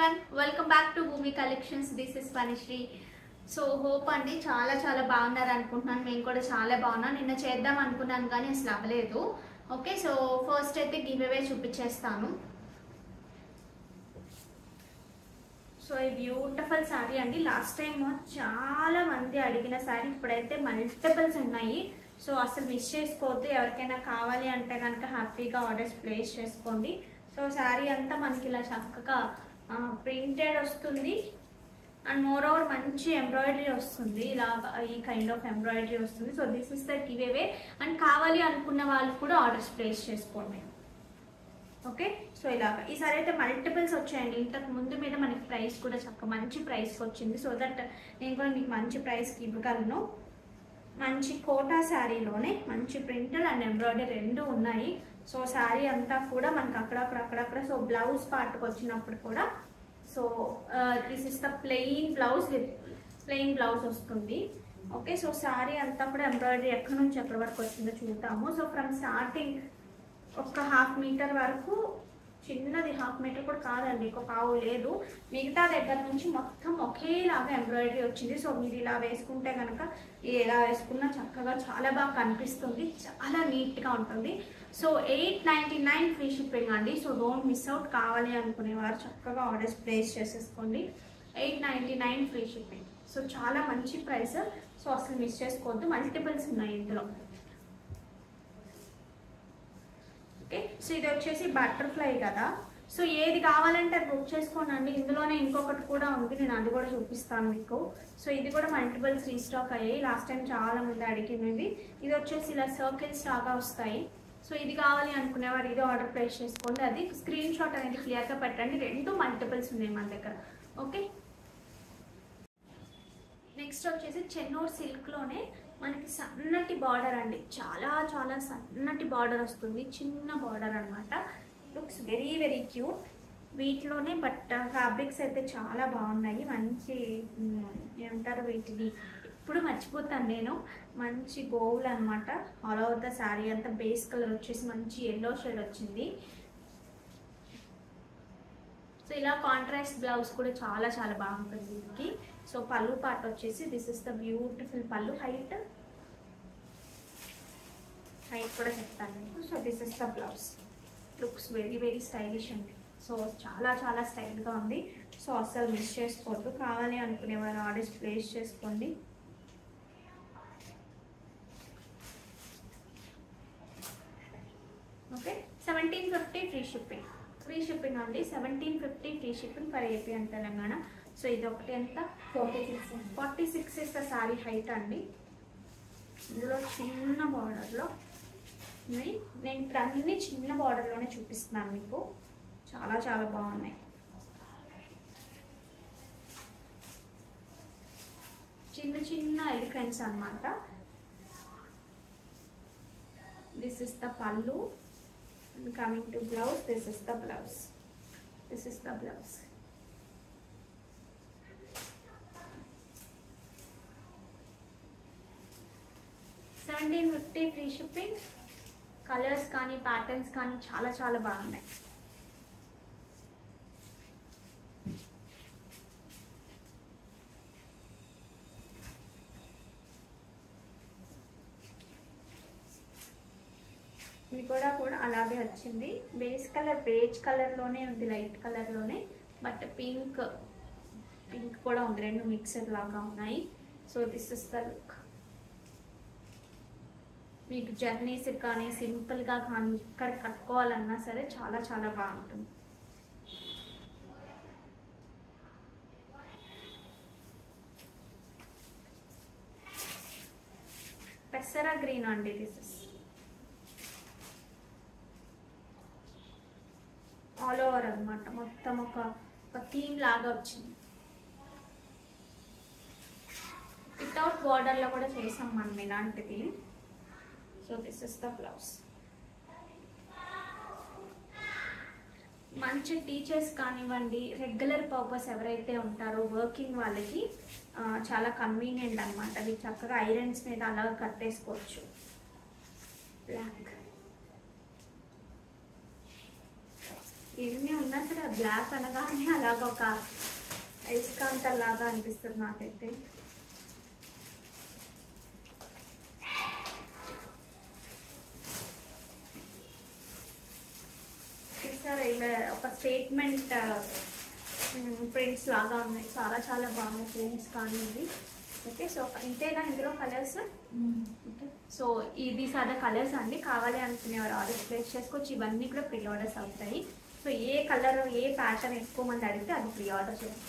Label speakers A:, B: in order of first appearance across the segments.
A: everyone, welcome back to Bhumi Collections. This is Vanishri. So hope అండి చాలా బాగున్నారు అనుకుంటున్నాను. నేను కూడా చాలా బాగున్నాను. నిన్న చేద్దాం అనుకున్నాను కానీ అసలు అవ్వలేదు. ఓకే, సో ఫస్ట్ అయితే గివ్ అవే చూపించేస్తాను. సో ఈ బ్యూటిఫుల్ శారీ అండి. లాస్ట్ టైం చాలా మంది అడిగిన శారీ, ఇప్పుడైతే మల్టిపుల్స్ ఉన్నాయి. సో అసలు మిస్ చేసుకోవద్దు. ఎవరికైనా కావాలి అంటే కనుక హ్యాపీగా ఆర్డర్స్ ప్లేస్ చేసుకోండి. సో శారీ అంతా మనకి ఇలా చక్కగా ప్రింటెడ్ వస్తుంది అండ్ మోర్ ఓవర్ మంచి ఎంబ్రాయిడరీ వస్తుంది. ఇలా ఈ కైండ్ ఆఫ్ ఎంబ్రాయిడరీ వస్తుంది. So this is the give away. And కావాలి అనుకున్న వాళ్ళు కూడా ఆర్డర్స్ ప్లేస్ చేసుకోండి. ఓకే, సో ఇలాగా ఈసారి అయితే మల్టిపుల్స్ వచ్చాయండి. ఇంతకు ముందు మీద మనకి ప్రైస్ కూడా చక్కగా మంచి ప్రైస్కి వచ్చింది. సో దట్ నేను కూడా మీకు మంచి ప్రైస్కి ఇవ్వగలను. మంచి కోటా శారీలోనే మంచి ప్రింటెడ్ అండ్ ఎంబ్రాయిడరీ రెండు ఉన్నాయి. సో శారీ అంతా కూడా మనకి అక్కడక్కడ సో బ్లౌజ్ పార్ట్కి వచ్చినప్పుడు కూడా so this is the plain blouse వస్తుంది. ఓకే, సో శారీ అంతా కూడా ఎంబ్రాయిడరీ ఎక్కడి నుంచి ఎక్కడి వరకు వచ్చిందో చూద్దాము. సో ఫ్రమ్ స్టార్టింగ్ ఒక 1/2 మీటర్ వరకు, చిన్నది 1/2 మీటర్ కూడా కాదండి, ఒక పావు లేదు, మిగతా దగ్గర నుంచి మొత్తం ఒకేలాగా ఎంబ్రాయిడరీ వచ్చింది. సో మీరు ఇలా వేసుకుంటే కనుక ఎలా వేసుకున్నా చక్కగా చాలా బాగా కనిపిస్తుంది, చాలా నీట్గా ఉంటుంది. సో 899 ఫ్రీ షిప్పింగ్ అండి. So don't miss out. కావాలి అనుకునేవారు చక్కగా ఆర్డర్స్ ప్లేస్ చేసేసుకోండి. 899 ఫ్రీ షిప్పింగ్. సో చాలా మంచి ప్రైస్. సో అసలు మిస్ చేసుకోవద్దు. మల్టిపుల్స్ ఉన్నాయి ఇందులో. ఓకే, సో ఇది వచ్చేసి బటర్ఫ్లై కదా. సో ఏది కావాలంటే అది బుక్ చేసుకోండి. ఇందులోనే ఇంకొకటి కూడా ఉంది, నేను అది కూడా చూపిస్తాను మీకు. సో ఇది కూడా మల్టిపుల్స్ రీస్టాక్ అయ్యాయి. లాస్ట్ టైం చాలా మంది అడిగినవి. ఇది వచ్చేసి ఇలా సర్కిల్స్ లాగా వస్తాయి. సో ఇది కావాలి అనుకునేవారు ఇది ఆర్డర్ ప్లేస్ చేసుకోండి. అది స్క్రీన్ షాట్ అనేది క్లియర్గా పెట్టండి. రెండు మల్టిపుల్స్ ఉన్నాయి మన దగ్గర. ఓకే, నెక్స్ట్ వచ్చేసి చెన్నూరు సిల్క్లోనే మనకి సన్నటి బార్డర్ అండి. చాలా సన్నటి బార్డర్ వస్తుంది. చిన్న బార్డర్ అనమాట. Looks very cute. వీటిలోనే బట్ ఫ్యాబ్రిక్స్ అయితే చాలా బాగున్నాయి. మంచి ఏమంటారు వీటిని, ఇప్పుడు మర్చిపోతాను నేను, మంచి గోవులు అనమాట. ఆల్ ఓవర్ ద శారీ అంతా బేస్ కలర్ వచ్చేసి మంచి ఎల్లో షేడ్ వచ్చింది. సో ఇలా కాంట్రాస్ట్ బ్లౌజ్ కూడా చాలా బాగుంటుంది దీనికి. సో పళ్ళు పార్ట్ వచ్చేసి దిస్ ఇస్ ద బ్యూటిఫుల్ పళ్ళు. హైట్ కూడా చెప్తాను మీకు. So this is the blouse. Looks very stylish అండి. సో చాలా స్టైల్గా ఉంది. సో అస్సలు మిస్ చేసుకోవద్దు. కావాలి అనుకునే వాళ్ళు ఆర్డర్స్ ప్లేస్ చేసుకోండి. ఓకే, 1750 ఫ్రీ షిప్పింగ్ అండి. 1750 free shipping for AP and Telangana. So ఇది ఒకటి ఎంత, 46 ఇస్ ద శారీ హైట్ అండి. ఇందులో చిన్న బార్డర్లో ఉన్నాయి. నేను ఇప్పుడు అన్ని చిన్న బార్డర్లోనే చూపిస్తున్నాను మీకు. చాలా బాగున్నాయి. చిన్న ఎలిఫెంట్స్ అన్నమాట. దిస్ ఇస్ ద పళ్ళు. Coming to blouse, this is the blouse. 1750 free shipping. Colours కానీ ప్యాటర్న్స్ కానీ చాలా బాగున్నాయి. ఇది కూడా అలాగే వచ్చింది. బేస్ కలర్ బేజ్ కలర్లోనే ఉంది, లైట్ కలర్లోనే, బట్ పింక్ కూడా ఉంది. రెండు మిక్సర్ లాగా ఉన్నాయి. So this is the look. మీకు జర్నీస్ కానీ సింపుల్గా కానీ ఇక్కడ కట్టుకోవాలన్నా సరే చాలా బాగుంటుంది. పెసరా గ్రీన్ అండి. దిస్ ఇస్ ఆల్ ఓవర్ అనమాట. మొత్తం ఒక థీమ్ లాగా వచ్చింది. వితౌట్ బార్డర్లో కూడా చేసాం మనం ఇలాంటిది. So this is the blouse. మంచి టీచర్స్ కానివ్వండి, రెగ్యులర్ పర్పస్ ఎవరైతే ఉంటారో వర్కింగ్ వాళ్ళకి చాలా కన్వీనియంట్ అనమాట. అవి చక్కగా ఐరన్స్ మీద అలా కట్టేసుకోవచ్చు. బ్లాక్ ఏమి ఉన్నా సరే బ్లాక్ అనగానే అలాగ ఒక అయస్కాంతం లాగా అనిపిస్తుంది నాకైతే. చూసారా ఇలా ఒక స్టేట్మెంట్ ప్రింట్స్ లాగా ఉన్నాయి, చాలా చాలా బాగున్నాయి ప్రింట్స్ కానీ ఇది. ఓకే, సో ఇంతేనా ఇందులో కలర్స్? ఓకే, సో ఇది సాదా కలర్స్ అండి. కావాలి అనుకునేవారు ఆర్డర్ ప్లేస్ చేసుకోవచ్చు. ఇవన్నీ కూడా ప్రీ ఆర్డర్స్ అవుతాయి. సో ఏ కలర్ ఏ ప్యాటర్న్ ఎక్కువ మంది అడిగితే అది ప్రీ ఆర్డర్ చేయండి.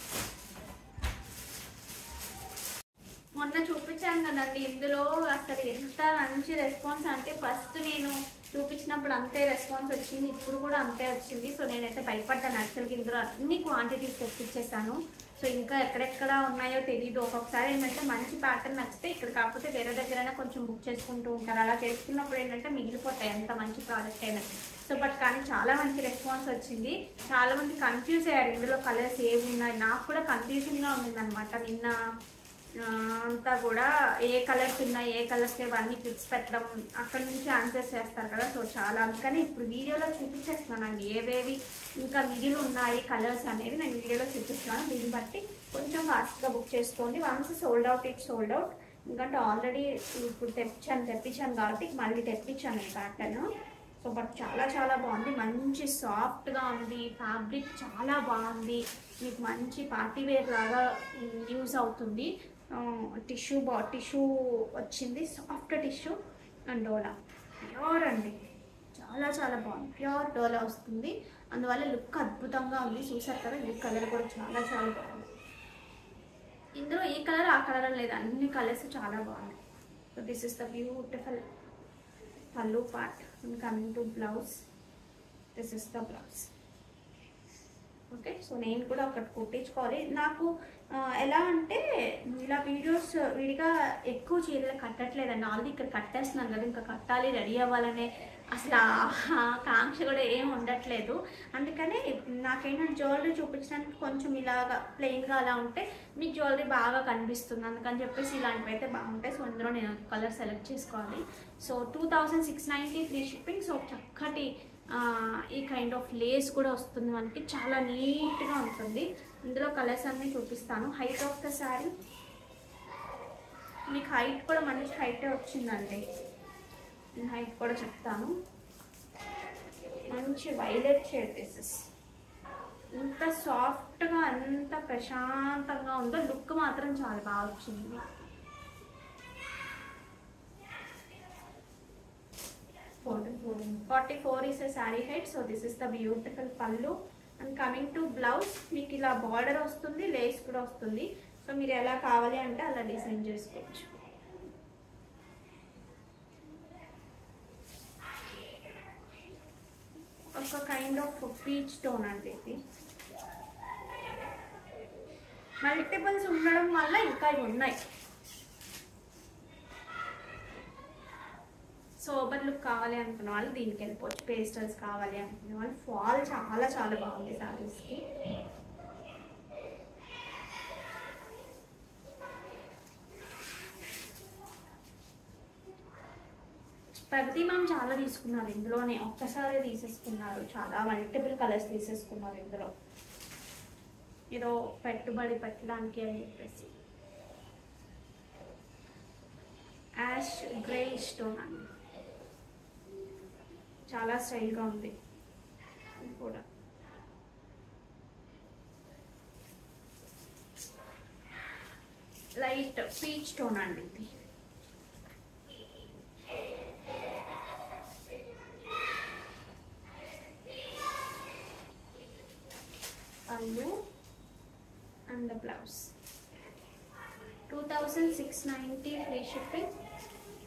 A: మొన్న చూపించాను కదండి, ఇందులో అసలు ఎంత మంచి రెస్పాన్స్ అంటే ఫస్ట్ నేను చూపించినప్పుడు అంతే రెస్పాన్స్ వచ్చింది, ఇప్పుడు కూడా అంతే వచ్చింది. సో నేనైతే భయపడ్డాను యాక్చువల్గా. ఇందులో అన్ని క్వాంటిటీస్ తెప్పించేసాను. సో ఇంకా ఎక్కడెక్కడ ఉన్నాయో తెలియదు. ఒక్కొక్కసారి ఏంటంటే మంచి ప్యాటర్న్ నచ్చితే ఇక్కడ కాకపోతే వేరే దగ్గరైనా కొంచెం బుక్ చేసుకుంటూ ఉంటారు. అలా చేసుకున్నప్పుడు ఏంటంటే మిగిలిపోతాయి ఎంత మంచి ప్రోడక్ట్ అయినా. సో బట్ కానీ చాలా మంచి రెస్పాన్స్ వచ్చింది. చాలా మంది కన్ఫ్యూజ్ అయ్యారు ఇందులో కలర్స్ ఏమి ఉన్నాయి. నాకు కూడా కన్ఫ్యూజన్గా ఉండింది అనమాట నిన్న అంతా కూడా. ఏ కలర్స్ ఉన్నాయి, ఏ కలర్స్ ఇవన్నీ పిక్స్ పెట్టడం, అక్కడ నుంచి ఆన్సర్స్ చేస్తారు కదా. సో చాలా అందుకని ఇప్పుడు వీడియోలో చూపించేస్తున్నానండి ఏవేవి ఇంకా మిగిలి ఉన్నాయి కలర్స్ అనేవి నేను వీడియోలో చూపిస్తున్నాను. దీన్ని బట్టి కొంచెం ఫాస్ట్గా బుక్ చేసుకోండి. Once sold out it sold out. ఎందుకంటే ఆల్రెడీ ఇప్పుడు తెప్పించాను కాబట్టి మళ్ళీ తెప్పించాను ఈ ప్యాటర్న్. సో బట్ చాలా చాలా బాగుంది, మంచి సాఫ్ట్గా ఉంది, ఫ్యాబ్రిక్ చాలా బాగుంది, మీకు మంచి పార్టీ వేర్ లాగా యూజ్ అవుతుంది. టిష్యూ వచ్చింది, soft tissue and dola pure అండి. చాలా చాలా బాగుంది, ప్యూర్ డోలా వస్తుంది. అందువల్ల లుక్ అద్భుతంగా ఉంది. చూసారు కదా, ఈ కలర్ కూడా చాలా చాలా బాగుంది. ఇందులో ఈ కలర్ ఆ కలర్ లేదు, అన్ని కలర్స్ చాలా బాగున్నాయి. So this is the beautiful pallu part. And coming to blouse, this is the blouse. Okay, so నేను కూడా ఒకటి కుట్టించుకోవాలి. నాకు ఎలా అంటే ఇలా వీడియోస్ విడిగా ఎక్కువ చీరలు కట్టట్లేదండి. ఆల్రెడీ ఇక్కడ కట్టేస్తున్నాను కదా, ఇంకా కట్టాలి రెడీ అవ్వాలనే అసలు కాంక్ష కూడా ఏం ఉండట్లేదు. అందుకని నాకేంటంటే జ్యువెలరీ చూపించడానికి కొంచెం ఇలాగా ప్లెయిన్గా అలా ఉంటే మీకు జ్యువెలరీ బాగా కనిపిస్తుంది. అందుకని చెప్పేసి ఇలాంటివి అయితే బాగుంటాయి. సో ఇందులో నేను కలర్ సెలెక్ట్ చేసుకోవాలి. So 2690 free shipping. సో చక్కటి ఈ కైండ్ ఆఫ్ లేస్ కూడా వస్తుంది మనకి, చాలా నీట్గా ఉంటుంది. ఇందులో కలర్స్ అన్నీ చూపిస్తాను. హైట్ ఆఫ్ ద శారీ మీకు హైట్ కూడా మంచి హైటే వచ్చిందండి. నేను హైట్ కూడా చెప్తాను. మంచి వైలెట్ షేడ్ పీసెస్, ఎంత సాఫ్ట్గా ఎంత ప్రశాంతంగా ఉందో, లుక్ మాత్రం చాలా బాగా వచ్చింది. $44 is a saree height. So this is the beautiful pallu. And coming to blouse, మీకు ఇలా బార్డర్ వస్తుంది, లేస్ కూడా వస్తుంది. సో మీరు ఎలా కావాలి అంటే అలా డిజైన్ చేసుకోవచ్చు. ఒక కైండ్ ఆఫ్ పీచ్ టోన్ అండి ఇది. మల్టిపుల్స్ ఉండడం వల్ల ఇంకా ఇవి ఉన్నాయి. సోబర్ లుక్ కావాలి అనుకున్న వాళ్ళు దీనికి వెళ్ళిపోవచ్చు. పేస్టల్స్ కావాలి అనుకునే వాళ్ళు ఫాల్ చాలా చాలా బాగుంది శారీస్కి. ప్రగతి మ్యామ్ చాలా తీసుకున్నారు ఇందులోనే, ఒక్కసారి తీసేసుకున్నారు. చాలా మల్టిపుల్ కలర్స్ తీసేసుకున్నారు ఇందులో, ఏదో పెట్టుబడి పెట్టడానికి అని చెప్పేసి. యాష్ గ్రే స్టోన్ అండి, చాలా స్టైల్గా ఉంది కూడా. లైట్ పీచ్ టోన్ అండి ఇది. పళ్ళు and blouse 2690 free shipping.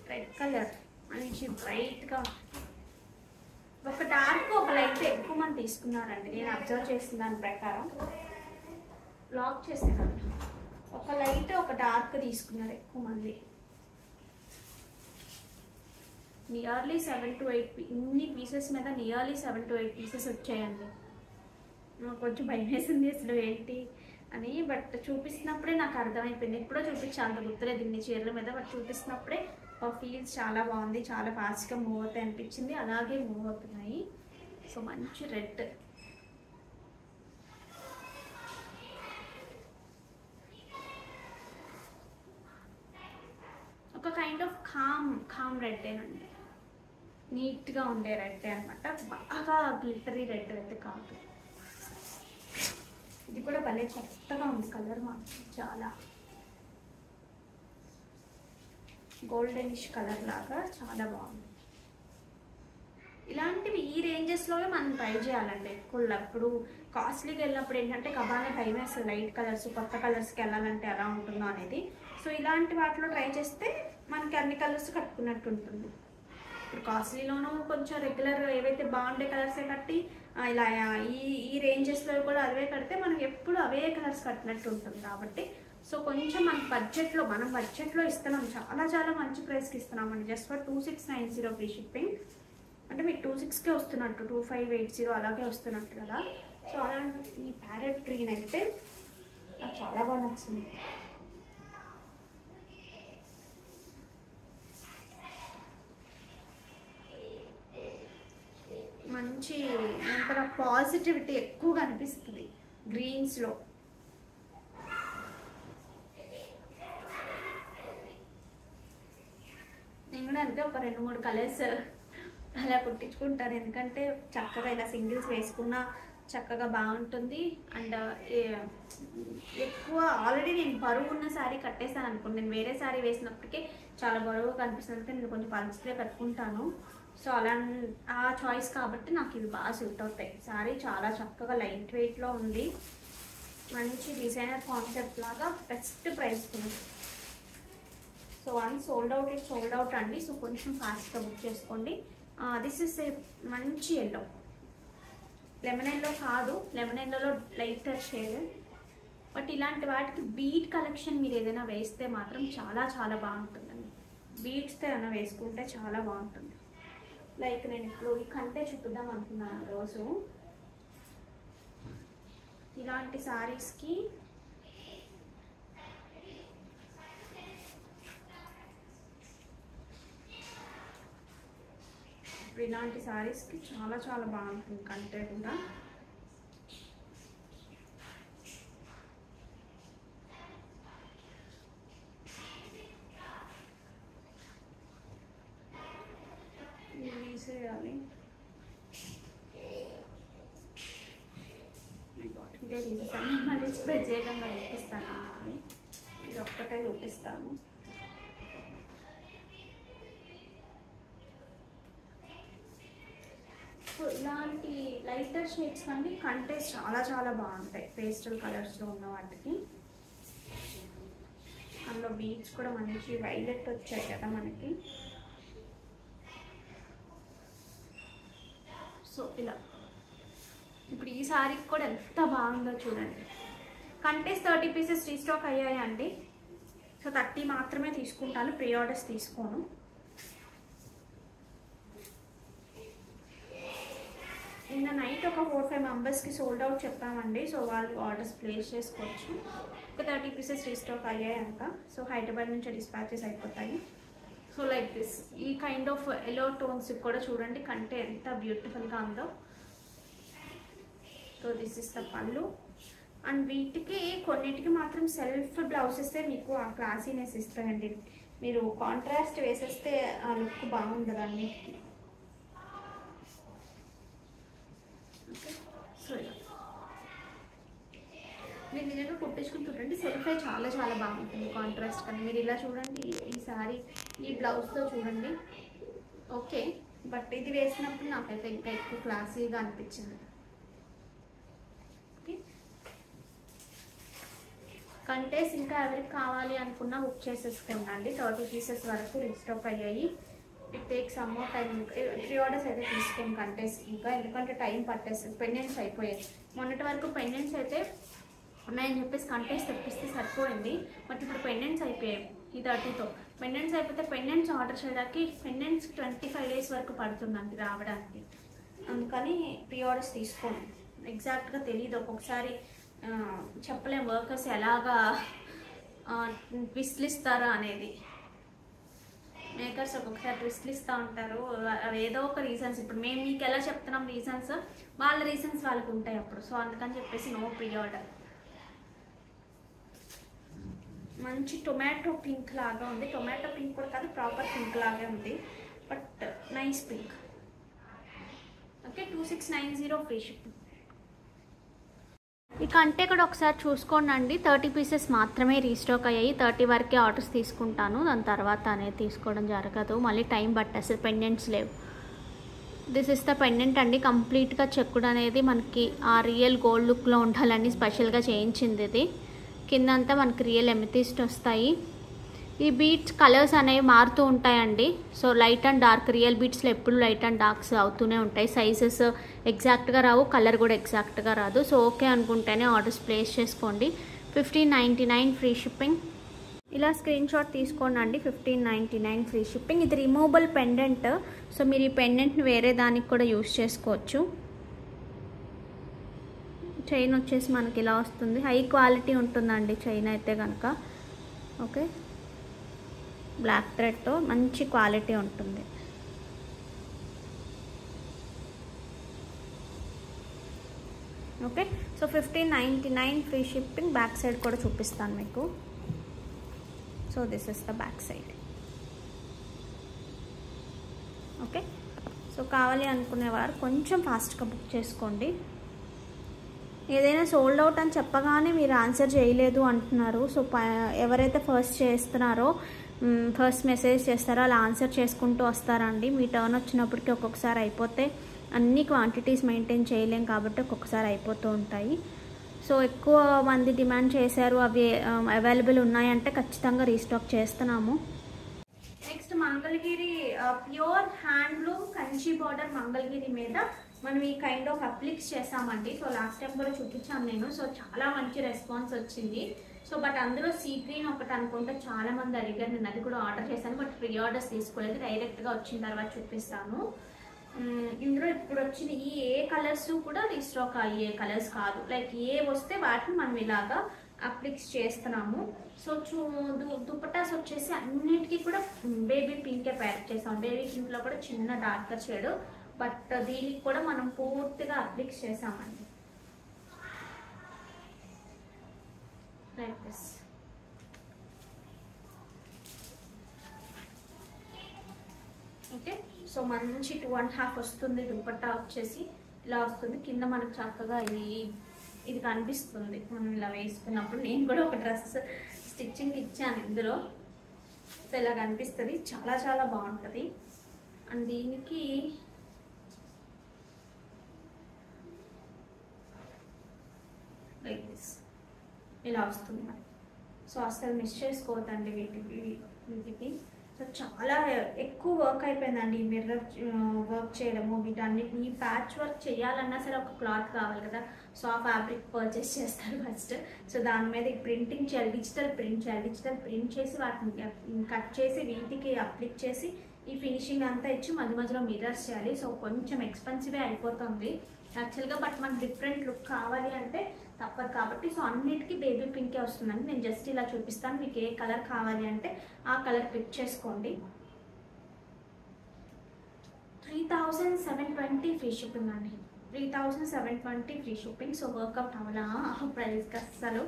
A: Red colour మంచి బ్రైట్గా, ఒక డార్క్ ఒక లైట్ ఎక్కువ మంది తీసుకున్నారండి. నేను అబ్జర్వ్ చేసిన దాని ప్రకారం లాక్ చేస్తున్నాను. ఒక లైట్ ఒక డార్క్ తీసుకున్నారు ఎక్కువ మంది. నియర్లీ 7 to 8 ఇన్ని పీసెస్ మీద నియర్లీ 7 to 8 పీసెస్ వచ్చాయండి. నాకు కొంచెం భయం వేసింది అసలు ఏంటి అని, బట్ చూపిస్తున్నప్పుడే నాకు అర్థమైపోయింది. ఎప్పుడో చూపించాను, అంత గుర్తులేదు ఇన్ని చీరల మీద, బట్ చూపిస్తున్నప్పుడే ఫీల్స్ చాలా బాగుంది, చాలా ఫాస్ట్గా మూవ్ అవుతాయి అనిపించింది. అలాగే మూవ్ అవుతున్నాయి. సో మంచి red kind of calm red అండి, నీట్గా ఉండే రెడ్ అనమాట, బాగా గ్లిటరీ రెడ్ అయితే కాదు. ఇది కూడా భలే కొత్తగా ఉంది కలర్ మాత్రం, చాలా గోల్డెనిష్ కలర్ లాగా చాలా బాగుంది. ఇలాంటివి ఈ రేంజెస్లోనే మనం ట్రై చేయాలండి. ఇప్పుడు కాస్ట్లీకి వెళ్ళినప్పుడు ఏంటంటే కబానే టైం వేస్తుంది, లైట్ కలర్స్ కొత్త కలర్స్కి వెళ్ళాలంటే ఎలా ఉంటుందో అనేది. సో ఇలాంటి వాటిలో ట్రై చేస్తే మనకి అన్ని కలర్స్ కట్టుకున్నట్టు ఉంటుంది. ఇప్పుడు కాస్ట్లీలోనూ కొంచెం రెగ్యులర్ ఏవైతే బాగుండే కలర్సే కట్టి ఇలా ఈ రేంజెస్లో కూడా అవే కడితే మనకి ఎప్పుడు అవే కలర్స్ కట్టినట్టు ఉంటుంది. కాబట్టి సో కొంచెం మన బడ్జెట్లో ఇస్తున్నాం, చాలా చాలా మంచి ప్రైస్కి ఇస్తున్నామండి. Just for 2690 free shipping. అంటే మీకు 26కే వస్తున్నట్టు, 2580 అలాగే వస్తున్నట్టు కదా. సో అలాంటి ఈ ప్యారెట్ గ్రీన్ అయితే నాకు చాలా బాగా నచ్చింది. మంచి అంత పాజిటివిటీ ఎక్కువగా అనిపిస్తుంది గ్రీన్స్లో. నేను కూడా అంటే ఒక 2-3 కలర్స్ అలా కుట్టించుకుంటాను, ఎందుకంటే చక్కగా ఇలా సింగిల్స్ వేసుకున్నా చక్కగా బాగుంటుంది. అండ్ ఎక్కువ ఆల్రెడీ నేను బరువు ఉన్న శారీ కట్టేసాను అనుకోండి, నేను వేరే శారీ వేసినప్పటికీ చాలా బరువుగా కనిపిస్తుంది, నేను కొంచెం పల్స్లే కట్టుకుంటాను. సో అలా ఆ చాయిస్ కాబట్టి నాకు ఇవి బాగా సూట్ అవుతాయి. శారీ చాలా చక్కగా లైట్ వెయిట్లో ఉంది, మంచి డిజైనర్ కాన్సెప్ట్ లాగా బెస్ట్ ప్రైస్ ఉంది. సో వన్ సోల్డ్ అవుట్ అండి. సో కొంచెం ఫాస్ట్గా బుక్ చేసుకోండి. దిస్ ఇస్ ఏ మంచి ఎల్లో, లెమన్ ఎల్లో కాదు, లెమన్ ఎల్లోలో లైటర్ షేడ్. బట్ ఇలాంటి వాటికి బీడ్ కలెక్షన్ మీరు ఏదైనా వేస్తే మాత్రం చాలా చాలా బాగుంటుందండి. బీడ్స్తో ఏమైనా వేసుకుంటే చాలా బాగుంటుంది. లైక్ నేను ఇప్పుడు ఈ కంటే చూపిద్దాం అనుకున్నాను రోజు. ఇలాంటి శారీస్కి చాలా చాలా బాగుంటుంది కంటే కూడా. తీసేయాలి, ఇదే తీసేసాను, మళ్ళీ స్ప్రెడ్ చేయడంగా చూపిస్తాను. ఇది ఒక్కటే చూపిస్తాను. సో ఇలాంటి లైటర్ షేడ్స్ కంటే కంటెస్ట్ చాలా చాలా బాగుంటాయి పేస్టల్ కలర్స్లో ఉన్న వాటికి. అందులో బీచ్ కూడా మంచి వైలెట్ వచ్చాయి కదా మనకి. సో ఇలా ఇప్పుడు ఈ శారీకి కూడా ఎంత బాగుందో చూడండి. కంటెస్ట్ 30 పీసెస్ రీస్టాక్ అయ్యాయండి. సో 30 మాత్రమే తీసుకుంటాను, ప్రీ ఆర్డర్స్ తీసుకోను. నిన్న నైట్ ఒక 4-5 మెంబర్స్కి సోల్డ్ అవుట్ చెప్పామండి. సో వాళ్ళు ఆర్డర్స్ ప్లేస్ చేసుకోవచ్చు. ఒక 30 పీసెస్ రీస్టాక్ అయ్యాయంట. సో హైదరాబాద్ నుంచి డిస్పాచెస్ అయిపోతాయి. సో లైక్ దిస్ ఈ కైండ్ ఆఫ్ ఎల్లో టోన్స్ కూడా చూడండి కంటే ఎంత బ్యూటిఫుల్గా ఉందో. So this is the pallu. And వీటికి కొన్నిటికి మాత్రం సెల్ఫ్ బ్లౌజెస్ మీకు ఆ క్లాసీనెస్ ఇస్తాయండి. మీరు కాంట్రాస్ట్ వేసేస్తే ఆ లుక్ బాగుండదు అన్నిటికీ. సో మీరు నిజంగా కుట్టించుకుని చూడండి, సెల్ఫ్ అయి చాలా చాలా బాగుంటుంది కాంట్రాస్ట్ కానీ. మీరు ఇలా చూడండి, ఈ శారీ ఈ బ్లౌజ్తో చూడండి ఓకే, బట్ ఇది వేసినప్పుడు నాకైతే ఇంకా ఎక్కువ క్లాసీగా అనిపించింది. ఓకే, కంటెస్ ఇంకా ఎవరికి కావాలి అనుకున్నా బుక్ చేసేసుకోండి. 30 పీసెస్ వరకు రీస్టాక్ అయ్యాయి. It take some more time. Pre orders అయితే తీసుకోండి కంటెస్ ఇంకా, ఎందుకంటే టైం పట్టేస్తుంది. పెండెంట్స్ అయిపోయాయి. మొన్నటి వరకు పెండెంట్స్ అయితే ఉన్నాయని చెప్పేసి కంటెస్ట్ తెప్పిస్తే సరిపోయింది. బట్ ఇప్పుడు పెండెంట్స్ అయిపోయాయి. ఈ 30తో పెండెంట్స్ అయిపోతే పెండెంట్స్ ఆర్డర్ చేయడానికి పెండెంట్స్ 25 డేస్ వరకు పడుతుందండి రావడానికి. అందుకని ప్రీ ఆర్డర్స్ తీసుకోండి. ఎగ్జాక్ట్గా తెలియదు, ఒక్కొక్కసారి చెప్పలేం వర్కర్స్ ఎలాగా ట్విస్ట్లు ఇస్తారా అనేది. మేకర్స్ ఒక్కొక్కసారి ట్విస్ట్లు ఇస్తూ ఉంటారు, ఏదో ఒక రీజన్స్. ఇప్పుడు మేము మీకు ఎలా చెప్తున్నాం రీజన్స్, వాళ్ళ రీజన్స్ వాళ్ళకు ఉంటాయి అప్పుడు. సో అందుకని చెప్పేసి నో ప్రీ ఆర్డర్. మంచి టొమాటో పింక్ లాగా ఉంది. టొమాటో పింక్ కూడా కాదు, ప్రాపర్ పింక్ లాగే ఉంది, but nice pink. Okay, 2690 free shipping. ఇక అంటే కూడా ఒకసారి చూసుకోండి, 30 పీసెస్ మాత్రమే రీస్టాక్ అయ్యాయి. 30 వరకే ఆర్డర్స్ తీసుకుంటాను, దాని తర్వాత అనేది తీసుకోవడం జరగదు. మళ్ళీ టైం పట్టేసి పెండెంట్స్ లేవు. దిస్ ఇస్ ద పెండెంట్ అండి. కంప్లీట్గా చెక్కుడు అనేది మనకి ఆ రియల్ గోల్డ్ లుక్లో ఉండాలని స్పెషల్గా చేయించింది ఇది. కింద అంతా మనకి రియల్ ఎమితిస్ట్ వస్తాయి. ఈ బీట్స్ కలర్స్ అనేవి మారుతూ ఉంటాయండి. So light and dark, real బీట్స్లో ఎప్పుడు లైట్ అండ్ డార్క్స్ అవుతూనే ఉంటాయి. సైజెస్ ఎగ్జాక్ట్గా రావు, కలర్ కూడా ఎగ్జాక్ట్గా రాదు. సో ఓకే అనుకుంటేనే ఆర్డర్స్ ప్లేస్ చేసుకోండి. 1599 ఫ్రీ షిప్పింగ్. ఇలా స్క్రీన్ షాట్ తీసుకోండి, 1599 ఫ్రీ షిప్పింగ్. ఇది రిమూవబుల్ పెండెంట్. సో మీరు ఈ పెండెంట్ని వేరే దానికి కూడా యూస్ చేసుకోవచ్చు. చైన్ వచ్చేసి మనకి ఇలా వస్తుంది. హై క్వాలిటీ ఉంటుందండి చైన్ అయితే కనుక. ఓకే, బ్లాక్ థ్రెడ్తో మంచి క్వాలిటీ ఉంటుంది. Okay, so 1599 free shipping. Back side కూడా చూపిస్తాను మీకు. So this is the back side. Okay, so కావాలి అనుకునేవారు కొంచెం ఫాస్ట్గా బుక్ చేసుకోండి. ఏదైనా సోల్డ్ అవుట్ అని చెప్పగానే మీరు ఆన్సర్ చేయలేదు అంటున్నారు. సో ఎవరైతే ఫస్ట్ చేస్తున్నారో, ఫస్ట్ మెసేజ్ చేస్తారో అలా ఆన్సర్ చేసుకుంటూ వస్తారండి. మీ టర్న్ వచ్చినప్పటికీ ఒక్కొక్కసారి అయిపోతే అన్ని క్వాంటిటీస్ మెయింటైన్ చేయలేం కాబట్టి ఒక్కొక్కసారి అయిపోతూ ఉంటాయి. సో ఎక్కువ మంది డిమాండ్ చేశారు, అవి అవైలబుల్ ఉన్నాయంటే ఖచ్చితంగా రీస్టాక్ చేస్తున్నాము. Next Mangalagiri pure handloom Kanchi border Mangalagiri మీద మనం ఈ కైండ్ ఆఫ్ అప్లిక్స్ చేసామండి. సో లాస్ట్ టైం కూడా చూపించాను నేను. సో చాలా మంచి రెస్పాన్స్ వచ్చింది. సో బట్ అందులో సీ గ్రీన్ ఒకటి అనుకుంటే చాలా మంది అడిగారు. నేను అది కూడా ఆర్డర్ చేశాను, బట్ ప్రీ ఆర్డర్స్ తీసుకోలేదు. డైరెక్ట్గా వచ్చిన తర్వాత చూపిస్తాను. ఇందులో ఇప్పుడు వచ్చిన ఈ ఏ కలర్స్ కూడా రీస్టాక్ అయ్యే కలర్స్ కాదు. లైక్ ఏ వస్తే వాటిని మనం ఇలాగా అప్లిక్స్ చేస్తున్నాము. సో దుపటాస్ వచ్చేసి అన్నిటికీ కూడా బేబీ పింకే ప్యాక్ చేసాం. బేబీ పింక్లో కూడా చిన్న డార్కర్ షేడ్, బట్ దీనికి కూడా మనం పూర్తిగా అప్లిక్స్ చేసామండి. Like this. ఓకే, సో మంచి 2.5 వస్తుంది. దుపట్టా వచ్చేసి ఇలా వస్తుంది. కింద మనకు చక్కగా ఇది కనిపిస్తుంది మనం ఇలా వేసుకున్నప్పుడు. నేను కూడా ఒక డ్రెస్ స్టిచ్చింగ్ ఇచ్చాను ఇందులో. సో ఇలా కనిపిస్తుంది, చాలా చాలా బాగుంటుంది. అండ్ దీనికి లైక్ దిస్ ఇలా వస్తుంది మనకి. సో అసలు మిస్ చేసుకోవద్దండి వీటికి. సో చాలా ఎక్కువ వర్క్ అయిపోయిందండి ఈ మిర్రర్ వర్క్ చేయడము. వీటన్నిటిని ప్యాచ్ వర్క్ చేయాలన్నా సరే ఒక క్లాత్ కావాలి కదా. సో ఆ ఫ్యాబ్రిక్ పర్చేస్ చేస్తారు ఫస్ట్. సో దాని మీద ప్రింటింగ్ చేయాలి, డిజిటల్ ప్రింట్ చేసి వాటిని కట్ చేసి వీటికి అప్లిక్ చేసి ఈ ఫినిషింగ్ అంతా ఇచ్చి మధ్య మధ్యలో మిర్రర్స్ చేయాలి. సో కొంచెం ఎక్స్పెన్సివే అయిపోతుంది యాక్చువల్గా, బట్ మనకు డిఫరెంట్ లుక్ కావాలి అంటే తప్పదు కాబట్టి. సో అన్నిటికీ బేబీ పింకే వస్తుందండి. నేను జస్ట్ ఇలా చూపిస్తాను, మీకు ఏ కలర్ కావాలి అంటే ఆ కలర్ పిక్ చేసుకోండి. 3720 ఫ్రీ షిప్పింగ్ అండి. 3720 ఫ్రీ షిప్పింగ్. సో వర్కౌట్ అవ్వాలా ప్రైస్కి అస్సలు.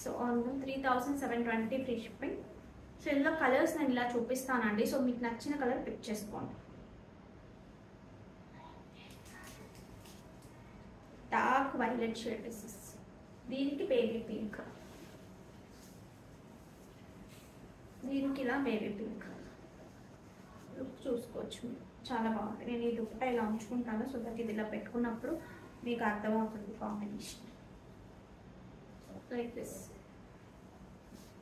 A: So 3720 free shipping. సో ఇందులో కలర్స్ నేను ఇలా చూపిస్తానండి. సో మీకు నచ్చిన కలర్ పిక్ చేసుకోండి. డార్క్ వైలెట్ షేడ్ పీసెస్, దీనికి బేబీ పింక్, దీనికి ఇలా బేబీ పింక్ లుక్ చూసుకోవచ్చు మీరు. చాలా బాగుంటుంది. నేను ఈ దుపట్టా ఇలా ఉంచుకుంటాను సో దట్ ఇది ఇలా పెట్టుకున్నప్పుడు మీకు అర్థమవుతుంది కాంబినేషన్. Like this.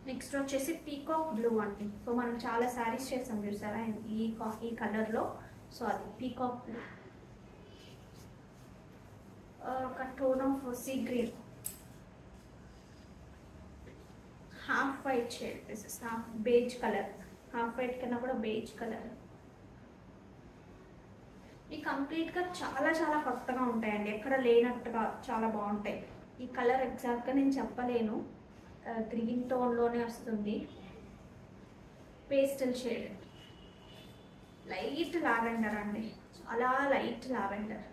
A: నెక్స్ట్ వచ్చేసి పీకాక్ బ్లూ అండి. సో మనం చాలా శారీస్ చేసాం చూసారా ఈ కలర్లో. సో అది పీకాక్ బ్లూ. ఒక tone of sea green, half white shade. This is half beige colour. Half white కన్నా కూడా బేజ్ కలర్. ఈ కంప్లీట్గా చాలా చాలా కొత్తగా ఉంటాయండి, ఎక్కడ లేనట్టుగా చాలా బాగుంటాయి. ఈ కలర్ ఎగ్జాక్ట్గా నేను చెప్పలేను. గ్రీన్ టోన్లోనే వస్తుంది. పేస్టల్ షేడ్, లైట్ లావెండర్ అండి, చాలా లైట్ లావెండర్.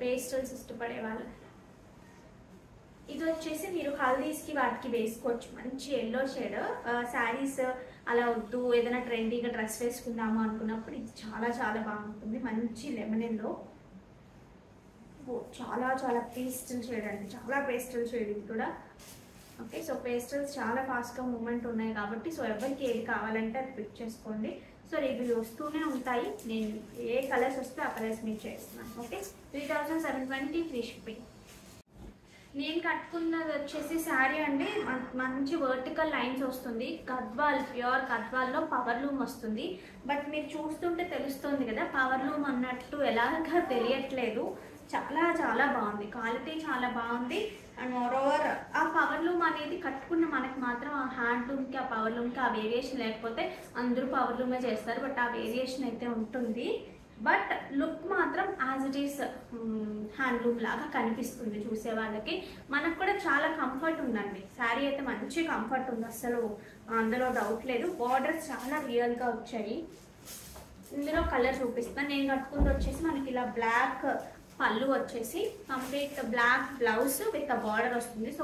A: పేస్టల్స్ ఇష్టపడే వాళ్ళు. ఇది వచ్చేసి మీరు హల్దీస్కి వాటికి వేసుకోవచ్చు, మంచి ఎల్లో షేడ్. శారీస్ అలా వద్దు, ఏదైనా ట్రెండీగా డ్రెస్ వేసుకుందాము అనుకున్నప్పుడు ఇది చాలా చాలా బాగుంటుంది. మంచి లెమన్ ఎల్లో, చాలా చాలా పేస్టల్ షేడ్ అండి, చాలా పేస్టల్ షేడ్ ఇది కూడా. ఓకే, సో పేస్టల్స్ చాలా ఫాస్ట్గా మూమెంట్ ఉన్నాయి కాబట్టి సో ఎవరికి ఏది కావాలంటే అది పిక్ చేసుకోండి. సో ఇవి వస్తూనే ఉంటాయి, నేను ఏ కలర్స్ వస్తే ఆ కలర్స్ మీకు చేస్తున్నాను. Okay, 3720 free shipping. నేను కట్టుకున్నది వచ్చేసి శారీ అండి, మంచి వర్టికల్ లైన్స్ వస్తుంది, గద్వాల్, ప్యూర్ గద్వాల్లో పవర్ లూమ్ వస్తుంది. బట్ మీరు చూస్తుంటే తెలుస్తుంది కదా, పవర్ లూమ్ అన్నట్టు ఎలాగా తెలియట్లేదు. చాలా చాలా బాగుంది, క్వాలిటీ చాలా బాగుంది. అండ్ మోరోవర్ ఆ పవర్ లూమ్ అనేది కట్టుకున్న మనకి మాత్రం ఆ హ్యాండ్ లూమ్కి ఆ పవర్ లూమ్కి ఆ వేరియేషన్ లేకపోతే అందరూ పవర్ లూమే చేస్తారు, బట్ ఆ వేరియేషన్ అయితే ఉంటుంది. బట్ లుక్ మాత్రం యాజ్ ఇట్ ఈస్ హ్యాండ్లూమ్ లాగా కనిపిస్తుంది చూసే వాళ్ళకి. మనకు కూడా చాలా కంఫర్ట్ ఉందండి, శారీ అయితే మంచి కంఫర్ట్ ఉంది, అసలు అందులో డౌట్ లేదు. బార్డర్స్ చాలా రియల్గా వచ్చాయి. ఇందులో కలర్ చూపిస్తాను. నేను కట్టుకుంది వచ్చేసి మనకి ఇలా బ్లాక్ పళ్ళు వచ్చేసి, complete black blouse with border వస్తుంది. సో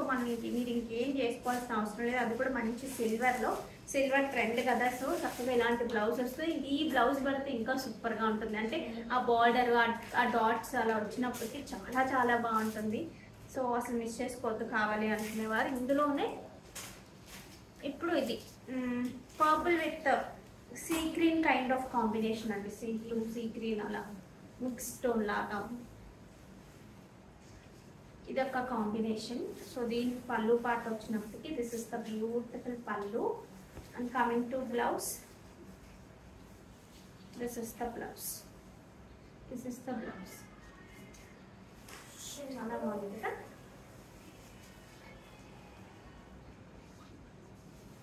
A: మీరు ఇంకేం చేసుకోవాల్సిన అవసరం లేదు. అది కూడా మంచి సిల్వర్లో, సిల్వర్ ట్రెండ్ కదా, సో చక్కగా ఇలాంటి బ్లౌజ్ వస్తుంది. ఈ బ్లౌజ్ పడితే ఇంకా సూపర్గా ఉంటుంది, అంటే ఆ బార్డర్ ఆ డాట్స్ అలా వచ్చినప్పటికీ చాలా చాలా బాగుంటుంది. సో అసలు మిస్ చేసుకోవద్దు కావాలి అనుకునేవారు. ఇందులోనే ఇప్పుడు ఇది purple with sea green kind of combination అండి, సీ బ్లూ సీ గ్రీన్ అలా మిక్స్ టోన్ లాగా ఇది ఒక కాంబినేషన్. సో దీని పళ్ళు పార్ట్ వచ్చినప్పటికీ దిస్ ఇస్ ద బ్యూటిఫుల్ పళ్ళు. And coming to blouse, this is the blouse, this is the blouse. చాలా బాగుంది కదా.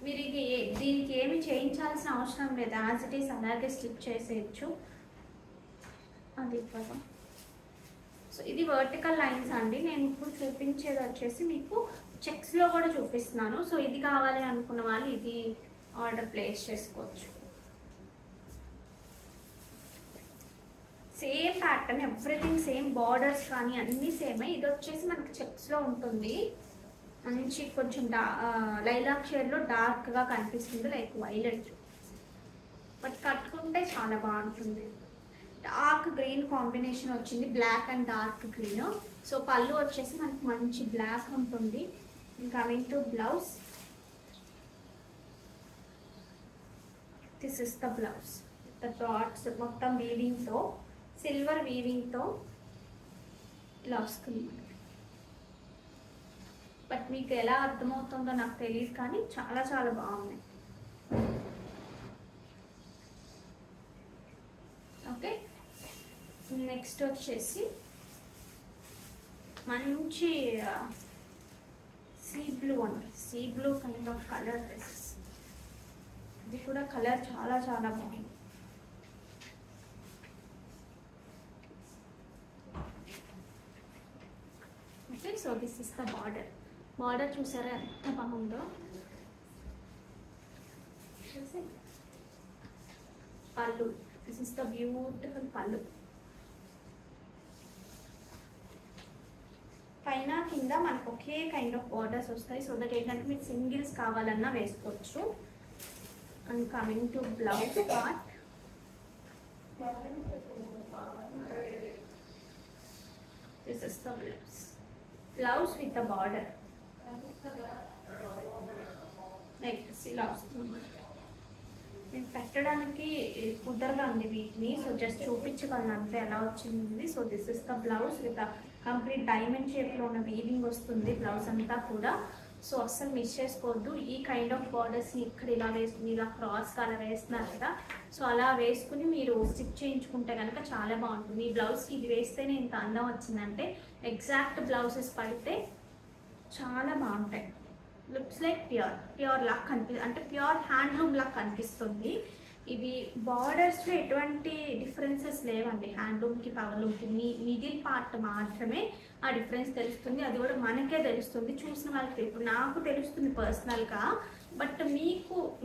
A: మీరు దీనికి ఏమి చేయించాల్సిన అవసరం లేదు, యాజ్ ఇట్ ఈస్ అలాగే స్టిచ్ చేసేయచ్చు. అది కదా. సో ఇది వర్టికల్ లైన్స్ అండి. నేను ఇప్పుడు చూపించేది వచ్చేసి మీకు చెక్స్లో కూడా చూపిస్తున్నాను. సో ఇది కావాలి అనుకున్న వాళ్ళు ఇది ఆర్డర్ ప్లేస్ చేసుకోవచ్చు. Same pattern, everything same, borders కానీ అన్నీ సేమే. ఇది వచ్చేసి మనకి చెక్స్లో ఉంటుంది, మంచి కొంచెం లైలాక్ షేడ్లో డార్క్గా కనిపిస్తుంది, లైక్ వైలెట్. బట్ కట్టుకుంటే చాలా బాగుంటుంది. డార్క్ గ్రీన్ కాంబినేషన్ వచ్చింది, black and dark green. So పళ్ళు వచ్చేసి మనకి మంచి బ్లాక్ ఉంటుంది. Coming to blouse, this is the blouse. The dots మొత్తం వీవింగ్తో, సిల్వర్ వీవింగ్తో ఇలా వస్తుంది. బట్ మీకు ఎలా అర్థమవుతుందో నాకు తెలియదు, కానీ చాలా చాలా బాగున్నాయి. ఓకే, నెక్స్ట్ వచ్చేసి మంచి సీ బ్లూ అండి, sea blue kind of colour dresses. ఇది కూడా కలర్ చాలా చాలా బాగుంది. Okay, so this is the border. Border చూసారా ఎంత బాగుందో. పళ్ళు, దిస్ ఇస్ ద బ్యూటిఫుల్ పళ్ళు. పైన కింద మనకు ఒకే కైండ్ ఆఫ్ బార్డర్స్ వస్తాయి, సో దట్ ఏంటంటే మీకు సింగిల్స్ కావాలన్నా వేసుకోవచ్చు. And coming to blouse part, this is the blouse. Blouse with the border ఇలా వస్తుంది. నేను పెట్టడానికి కుదరగా ఉంది వీటిని, సో జస్ట్ చూపించగలను అంతే ఎలా వచ్చింది. So this is the blouse with complete diamond షేప్లో ఉన్న వీవింగ్ వస్తుంది బ్లౌజ్ అంతా కూడా. సో అస్సలు మిస్ చేసుకోవద్దు. ఈ కైండ్ ఆఫ్ బార్డర్స్ని ఇక్కడ ఇలా వేసుకుని ఇలా క్రాస్గా అలా వేస్తున్నారు కదా, సో అలా వేసుకుని మీరు స్టిచ్ చేయించుకుంటే కనుక చాలా బాగుంటుంది. ఈ బ్లౌజ్కి ఇది వేస్తేనే ఇంత అందం వచ్చిందంటే ఎగ్జాక్ట్ బ్లౌజెస్ పడితే చాలా బాగుంటాయి. లుక్స్ లైక్ ప్యూర్ లాగా అంటే ప్యూర్ హ్యాండ్లూమ్ లాగా కనిపిస్తుంది. ఇవి బార్డర్స్లో ఎటువంటి డిఫరెన్సెస్ లేవండి, హ్యాండ్లూమ్కి పవర్లూమ్కి. మిడిల్ పార్ట్ మాత్రమే ఆ డిఫరెన్స్ తెలుస్తుంది, అది కూడా మనకే తెలుస్తుంది, చూసిన వాళ్ళకి. ఇప్పుడు నాకు తెలుస్తుంది పర్సనల్గా, బట్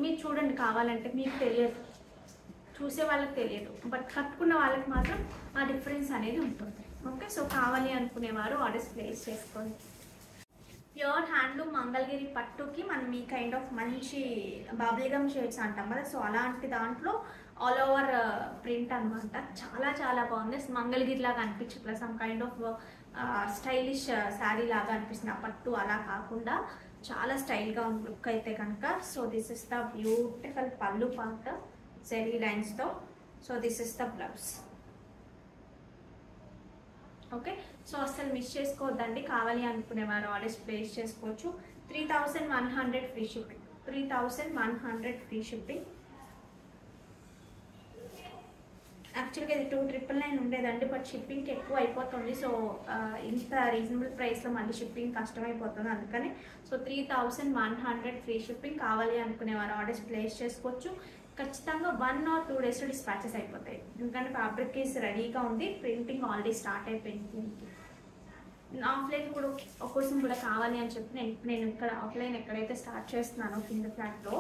A: మీరు చూడండి కావాలంటే, మీకు తెలియదు, చూసే వాళ్ళకి తెలియదు, బట్ కట్టుకున్న వాళ్ళకి మాత్రం ఆ డిఫరెన్స్ అనేది ఉంటుంది. ఓకే, సో కావాలి అనుకునేవారు ఆర్డర్స్ ప్లేస్ చేసుకోండి. ప్యూర్ హ్యాండ్లూమ్ మంగళగిరి పట్టుకి మనం ఈ కైండ్ ఆఫ్ మంచి బబ్లిగమ్ షేడ్స్ అంటాం కదా, సో అలాంటి దాంట్లో ఆల్ ఓవర్ ప్రింట్ అనమాట. చాలా చాలా బాగుంది. మంగళగిరి లాగా అనిపించట్లేదు, some kind of stylish sari లాగా అనిపిస్తుంది. ఆ పట్టు అలా కాకుండా చాలా స్టైల్గా ఉంది లుక్ అయితే కనుక. So this is the beautiful pallu part zari లైన్స్తో. So this is the blouse. Okay, so అసలు మిస్ చేసుకోవద్దండి. కావాలి అనుకునేవారు ఆర్డర్స్ ప్లేస్ చేసుకోవచ్చు. 3100 ఫ్రీ షిప్పింగ్. 3100 free shipping. యాక్చువల్గా ఇది 2999 ఉండేదండి, బట్ షిప్పింగ్కి ఎక్కువ అయిపోతుంది. సో ఇంత రీజనబుల్ ప్రైస్లో మళ్ళీ షిప్పింగ్ కష్టమైపోతుంది, అందుకని. So 3100 free shipping. కావాలి అనుకునేవారు ఆర్డర్స్ ప్లేస్ చేసుకోవచ్చు. ఖచ్చితంగా 1 or 2 days డిస్పాచెస్ అయిపోతాయి, ఎందుకంటే ఫ్యాబ్రిక్ కేస్ రెడీగా ఉంది, ప్రింటింగ్ ఆల్రెడీ స్టార్ట్ అయిపోయింది. ఆఫ్లైన్ కూడా కోసం కూడా కావాలి అని చెప్పి నేను ఇక్కడ ఆఫ్లైన్ ఎక్కడైతే స్టార్ట్ చేస్తున్నానో కింద ఫ్లాట్లో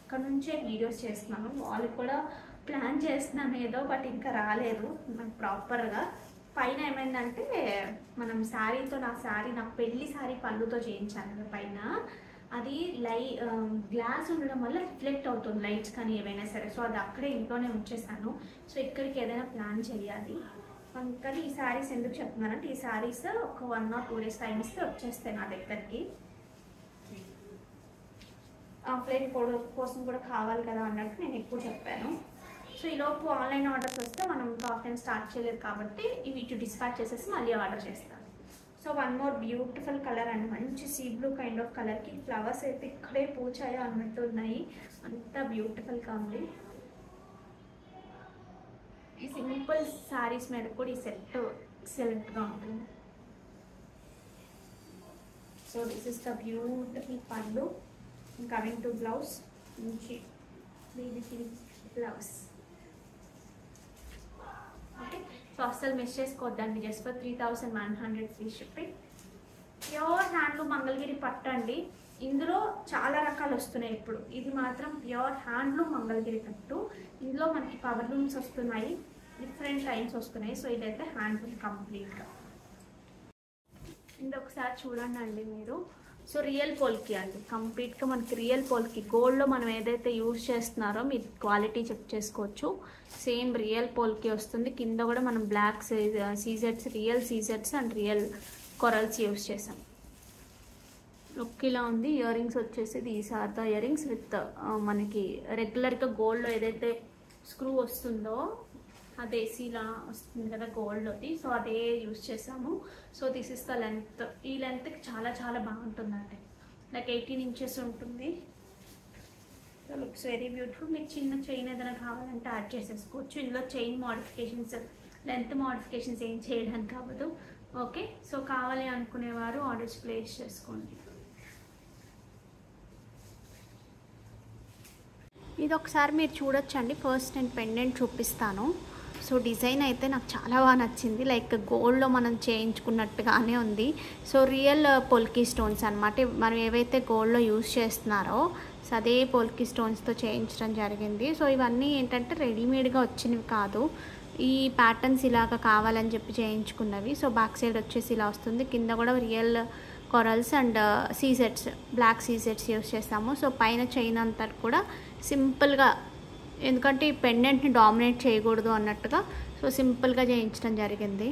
A: అక్కడ నుంచే వీడియోస్ చేస్తున్నాను. వాళ్ళు కూడా ప్లాన్ చేస్తున్నాను ఏదో, బట్ ఇంకా రాలేదు నాకు ప్రాపర్గా. పైన ఏమైందంటే మనం శారీతో, నా పెళ్లి శారీ పళ్ళుతో చేయించాను కదా పైన, అది గ్లాస్ ఉండడం వల్ల రిఫ్లెక్ట్ అవుతుంది లైట్స్ కానీ ఏవైనా సరే. సో అది అక్కడే ఇంట్లోనే ఉంచేసాను. సో ఇక్కడికి ఏదైనా ప్లాన్ చేయాలి. అందుకని ఈ శారీస్ ఎందుకు చెప్తున్నానంటే, ఈ శారీస్ ఒక 1 or 2 days టైం ఇస్తే వచ్చేస్తాయి నా దగ్గరికి. ఆఫ్లైన్ కోసం కూడా కావాలి కదా అన్నట్టు నేను ఎక్కువ చెప్పాను. సో ఈలోపు ఆన్లైన్ ఆర్డర్స్ వస్తే మనం ఆఫ్లైన్ స్టార్ట్ చేయలేదు కాబట్టి ఇవి ఇటు డిస్పాచ్ చేసేసి మళ్ళీ ఆర్డర్ చేస్తాను. So 1 more beautiful colour and మంచి సీ బ్లూ కైండ్ ఆఫ్ కలర్కి ఫ్లవర్స్ అయితే ఇక్కడే పూచాయో అన్నట్టు ఉన్నాయి, అంత బ్యూటిఫుల్గా ఉంది. ఈ సింపుల్ శారీస్ మీద కూడా ఈ సెట్ ఎక్సలెంట్గా ఉంటుంది. So this is the beautiful pallu. Coming to blouse, మంచి బ్లౌజ్. ఓకే, సో అస్సలు మిస్ చేసుకోవద్దండి. Just for 3100 free shipping. Pure handloom Mangalagiri పట్టు అండి. ఇందులో చాలా రకాలు వస్తున్నాయి ఇప్పుడు. ఇది మాత్రం ప్యూర్ హ్యాండ్లూమ్ మంగళగిరి పట్టు. ఇందులో మనకి పవర్ లూమ్స్ వస్తున్నాయి, డిఫరెంట్ లైన్స్ వస్తున్నాయి. సో ఇదైతే హ్యాండ్లూమ్ కంప్లీట్గా. ఇది ఒకసారి చూడండి అండి మీరు. సో రియల్ పోల్కి అండి, కంప్లీట్గా మనకి రియల్ పోల్కి. గోల్డ్లో మనం ఏదైతే యూజ్ చేస్తున్నారో మీరు క్వాలిటీ చెక్ చేసుకోవచ్చు. సేమ్ రియల్ పోల్కి వస్తుంది. కింద కూడా మనం బ్లాక్ సీజెట్స్, రియల్ సీజెట్స్ అండ్ రియల్ కొరల్స్ యూజ్ చేసాం. లుక్ ఇలా ఉంది. ఇయర్ రింగ్స్ వచ్చేసి these are the earrings with మనకి రెగ్యులర్గా గోల్డ్లో ఏదైతే స్క్రూ వస్తుందో అదే ఇలా వస్తుంది కదా గోల్డ్లోది, సో అదే యూజ్ చేసాము. So this is the length. ఈ లెంత్కి చాలా చాలా బాగుంటుందండి, లైక్ 18 inches ఉంటుంది. So looks very beautiful. మీకు చిన్న చైన్ ఏదైనా కావాలంటే యాడ్ చేసేసుకోవచ్చు. ఇందులో చైన్ మోడిఫికేషన్స్, లెంత్ మోడిఫికేషన్స్ ఏం చేయడానికి అవ్వదు. ఓకే, సో కావాలి అనుకునేవారు ఆర్డర్స్ ప్లేస్ చేసుకోండి. ఇది ఒకసారి మీరు చూడొచ్చండి. ఫస్ట్ నేను పెండెంట్ చూపిస్తాను. సో డిజైన్ అయితే నాకు చాలా బాగా నచ్చింది, లైక్ గోల్డ్లో మనం చేయించుకున్నట్టుగానే ఉంది. సో రియల్ పొల్కీ స్టోన్స్ అనమాట. మనం ఏవైతే గోల్డ్లో యూజ్ చేస్తున్నారో సో అదే పొల్కీ స్టోన్స్తో చేయించడం జరిగింది. సో ఇవన్నీ ఏంటంటే రెడీమేడ్గా వచ్చినవి కాదు, ఈ ప్యాటర్న్స్ ఇలాగ కావాలని చెప్పి చేయించుకున్నవి. సో బ్యాక్ సైడ్ వచ్చేసి ఇలా వస్తుంది. కింద కూడా రియల్ కొరల్స్ అండ్ సీజెట్స్, బ్లాక్ సీజెట్స్ యూజ్ చేస్తాము. సో పైన చైన్ అంతా కూడా సింపుల్గా, ఎందుకంటే ఈ పెండెంట్ని డామినేట్ చేయకూడదు అన్నట్టుగా సో సింపుల్గా చేయించడం జరిగింది.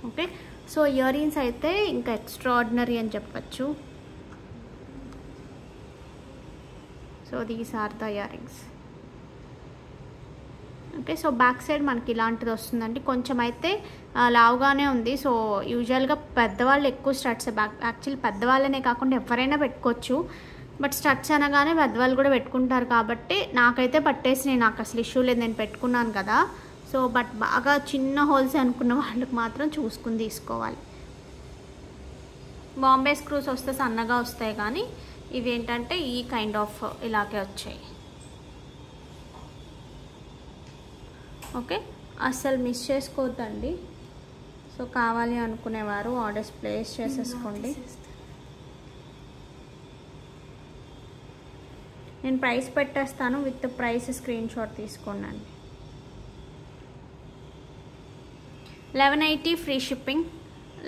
A: ఓకే, సో ఇయర్ రింగ్స్ అయితే ఇంకా ఎక్స్ట్రాడినరీ అని చెప్పచ్చు. So these are the earrings. Okay, so back side మనకి ఇలాంటిది వస్తుందండి. కొంచెం అయితే లావుగానే ఉంది. సో యూజువల్గా పెద్దవాళ్ళు ఎక్కువ స్టడ్స్, యాక్చువల్లీ పెద్దవాళ్ళనే కాకుండా ఎవరైనా పెట్టుకోవచ్చు, బట్ స్టడ్స్ అనగానే పెద్దవాళ్ళు కూడా పెట్టుకుంటారు కాబట్టి నాకైతే పట్టేసి నాకు అసలు ఇష్యూ లేదు, నేను పెట్టుకున్నాను కదా. సో బట్ బాగా చిన్న హోల్స్ అనుకున్న వాళ్ళకి మాత్రం చూసుకుని తీసుకోవాలి. బాంబే స్క్రూస్ వస్తే సన్నగా వస్తాయి, కానీ ఇవి ఏంటంటే ఈ కైండ్ ఆఫ్ ఇలాగే వచ్చాయి. ఓకే, అస్సలు మిస్ చేసుకోవద్దండి. సో కావాలి అనుకునేవారు ఆర్డర్స్ ప్లేస్ చేసేసుకోండి. నేను ప్రైస్ పెట్టేస్తాను, విత్ ప్రైస్ స్క్రీన్ షాట్ తీసుకోండి. 1180 ఫ్రీ షిప్పింగ్.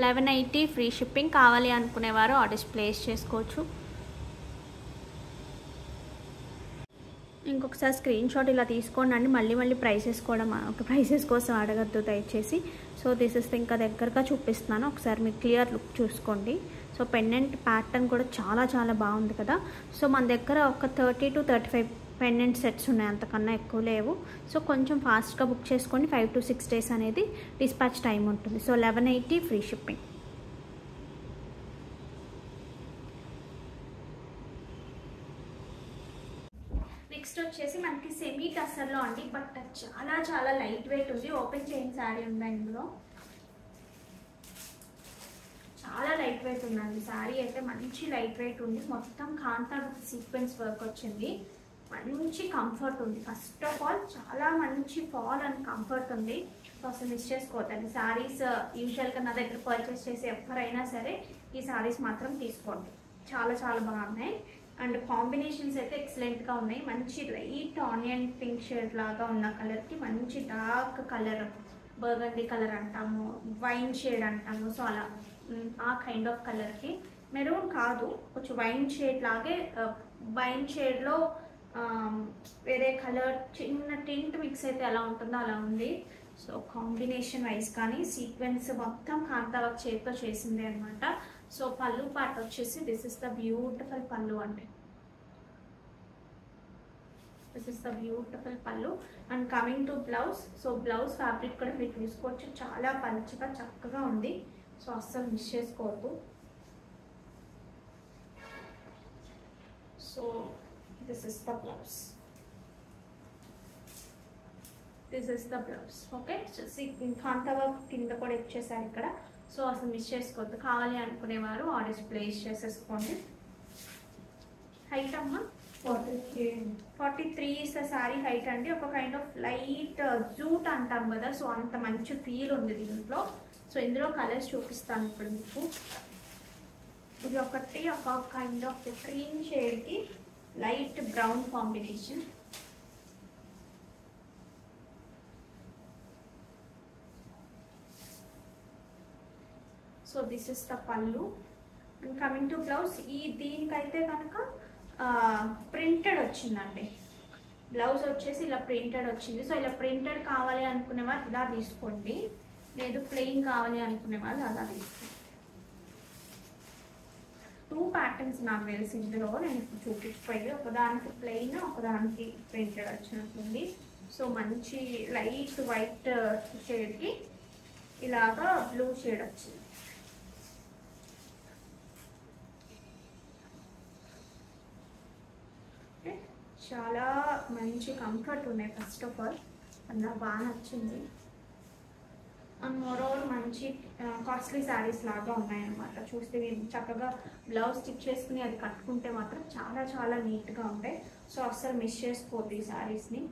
A: 1180 free shipping. కావాలి అనుకునేవారు ఆర్డర్స్ ప్లేస్ చేసుకోవచ్చు. ఇంకొకసారి స్క్రీన్ షాట్ ఇలా తీసుకోండి. మళ్ళీ ప్రైసెస్ కోసం అడగద్దు దయచేసి. సో దిస్ ఇస్ ఇంకా దగ్గరగా చూపిస్తున్నాను, ఒకసారి మీరు క్లియర్ లుక్ చూసుకోండి. సో పెండెంట్ ప్యాటర్న్ కూడా చాలా బాగుంది కదా. సో మన దగ్గర ఒక 30 to 35 పెండెంట్ సెట్స్ ఉన్నాయి, అంతకన్నా ఎక్కువ లేవు. సో కొంచెం ఫాస్ట్గా బుక్ చేసుకోండి. 5 to 6 days అనేది డిస్పాచ్ టైం ఉంటుంది. So 1180 free shipping. నెక్స్ట్ వచ్చేసి మనకి సెమీ టస్సర్లో అండి, బట్ చాలా లైట్ వెయిట్ ఉంది. ఓపెన్ చేయండి, శారీ ఉందా ఇందులో. చాలా లైట్ వెయిట్ ఉందండి శారీ అయితే, మంచి లైట్ వెయిట్ ఉంది. మొత్తం కాంతా సీక్వెన్స్ వర్క్ వచ్చింది. మంచి కంఫర్ట్ ఉంది. ఫస్ట్ ఆఫ్ ఆల్ చాలా మంచి ఫాల్ అండ్ కంఫర్ట్ ఉంది. సో అసలు మిస్ చేసుకోవద్దండి. శారీస్ యూజువల్గా నా దగ్గర పర్చేస్ చేసి ఎవరైనా సరే ఈ శారీస్ మాత్రం తీసుకోండి. చాలా బాగున్నాయి. అండ్ కాంబినేషన్స్ అయితే ఎక్సలెంట్గా ఉన్నాయి. మంచి లైట్ ఆనియన్ పింక్ షేడ్ లాగా ఉన్న కలర్కి మంచి డార్క్ కలర్, బర్గండీ కలర్ అంటాము, వైన్ షేడ్ అంటాము. సో అలా ఆ కైండ్ ఆఫ్ కలర్కి, మెరూన్ కాదు, కొంచెం వైన్ షేడ్ లాగే, వైన్ షేడ్లో వేరే కలర్ చిన్న టింట్ మిక్స్ అయితే ఎలా ఉంటుందో అలా ఉంది. సో కాంబినేషన్ వైజ్ కానీ సీక్వెన్స్ మొత్తం కాంతా వర్క్ చేతితో చేసిందే అనమాట. సో పళ్ళు పార్ట్ వచ్చేసి దిస్ ఇస్ ద బ్యూటిఫుల్ పళ్ళు అండి. దిస్ ఇస్ ద బ్యూటిఫుల్ పళ్ళు. And coming to blouse. So blouse fabric కూడా మీరు చూసుకోవచ్చు, చాలా పలుచగా చక్కగా ఉంది. సో అస్సలు మిస్ చేసుకోవద్దు. So this is the blouse. Okay. So kantha work కింద కూడా ఇచ్చేసారు ఇక్కడ. సో అసలు మిస్ చేసుకోవద్దు. కావాలి అనుకునేవారు ఆర్డర్స్ ప్లేస్ చేసేసుకోండి. హైట్ అమ్మా 43 ఇస్ ద సారీ హైట్ అండి. ఒక కైండ్ ఆఫ్ లైట్ జూట్ అంటాం కదా, సో అంత మంచి ఫీల్ ఉంది దీంట్లో. సో ఇందులో కలర్స్ చూపిస్తాను ఇప్పుడు మీకు. ఇది ఒకటి, ఒక కైండ్ ఆఫ్ క్రీమ్ షేడ్కి light brown combination. So this is the pallu. And coming to blouse, దీనికైతే కనుక ప్రింటెడ్ వచ్చిందండి. బ్లౌజ్ వచ్చేసి ఇలా ప్రింటెడ్ వచ్చింది. సో ఇలా ప్రింటెడ్ కావాలి అనుకునే వాళ్ళు ఇలా తీసుకోండి, లేదు ప్లెయిన్ కావాలి అనుకునే వాళ్ళు అలా తీసుకోండి. 2 ప్యాటర్న్స్ నాకు తెలిసి ఇందులో నేను ఇప్పుడు చూపించిపోయి, ఒకదానికి ప్లెయిన్, ఒకదానికి ప్రింటెడ్ వచ్చినట్టుంది. సో మంచి లైట్ వైట్ షేడ్కి ఇలాగా బ్లూ షేడ్ వచ్చింది. చాలా మంచి కంఫర్ట్ ఉన్నాయి. ఫస్ట్ ఆఫ్ ఆల్ అది నాకు బాగా నచ్చింది. అండ్ మోరోవర్ మంచి కాస్ట్లీ శారీస్ లాగా ఉన్నాయన్నమాట. చూస్తే మీరు చక్కగా బ్లౌజ్ స్టిచ్ చేసుకుని అది కట్టుకుంటే మాత్రం చాలా నీట్గా ఉంటాయి. సో అస్సలు మిస్ చేసుకోవద్దు ఈ శారీస్ని.